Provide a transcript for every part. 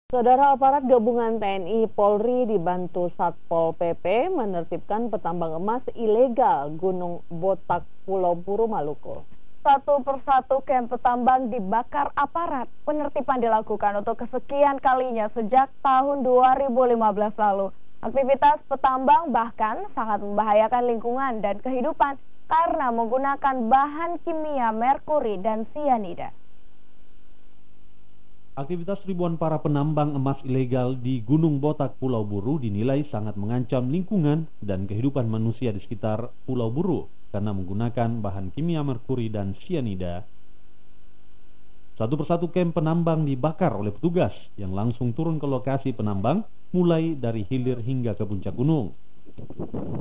Saudara, aparat gabungan TNI Polri dibantu Satpol PP menertibkan petambang emas ilegal Gunung Botak, Pulau Buru, Maluku. Satu persatu kamp petambang dibakar aparat. Penertiban dilakukan untuk kesekian kalinya sejak tahun 2015 lalu. Aktivitas petambang bahkan sangat membahayakan lingkungan dan kehidupan karena menggunakan bahan kimia merkuri dan sianida. Aktivitas ribuan para penambang emas ilegal di Gunung Botak, Pulau Buru dinilai sangat mengancam lingkungan dan kehidupan manusia di sekitar Pulau Buru karena menggunakan bahan kimia merkuri dan sianida. Satu persatu kamp penambang dibakar oleh petugas yang langsung turun ke lokasi penambang mulai dari hilir hingga ke puncak gunung.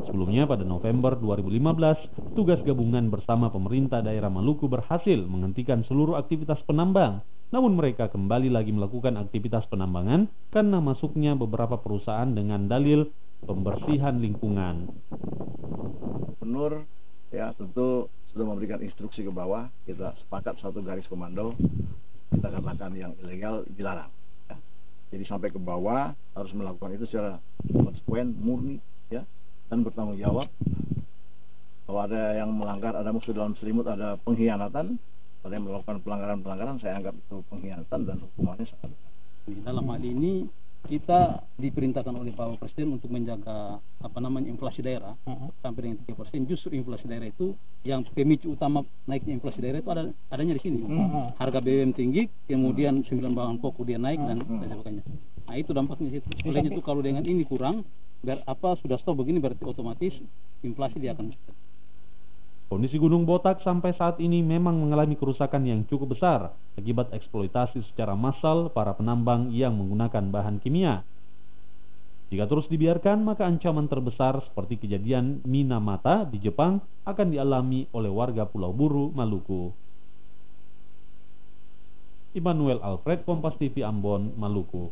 Sebelumnya pada November 2015, tugas gabungan bersama pemerintah daerah Maluku berhasil menghentikan seluruh aktivitas penambang. Namun mereka kembali lagi melakukan aktivitas penambangan karena masuknya beberapa perusahaan dengan dalil pembersihan lingkungan. Gubernur ya tentu sudah memberikan instruksi ke bawah, kita sepakat satu garis komando, kita katakan yang ilegal dilarang. Ya. Jadi sampai ke bawah harus melakukan itu secara konsekuen, murni, ya, dan bertanggung jawab. Kalau ada yang melanggar, ada musuh dalam selimut, ada pengkhianatan, ada yang melakukan pelanggaran-pelanggaran, saya anggap itu pengkhianatan dan hukumannya sangat berat. Dalam hal ini kita diperintahkan oleh Bapak Presiden untuk menjaga inflasi daerah sampai dengan 3%. Justru inflasi daerah itu yang pemicu utama naiknya inflasi daerah itu adanya di sini. Harga BBM tinggi, kemudian 9 bahan pokok dia naik dan sebagainya. Nah itu dampaknya situ. Oleh itu kalau dengan ini kurang, sudah stop begini berarti otomatis inflasi dia akan. Kondisi Gunung Botak sampai saat ini memang mengalami kerusakan yang cukup besar akibat eksploitasi secara massal para penambang yang menggunakan bahan kimia. Jika terus dibiarkan, maka ancaman terbesar seperti kejadian Minamata di Jepang akan dialami oleh warga Pulau Buru, Maluku. Immanuel Alfred, Kompas TV Ambon, Maluku.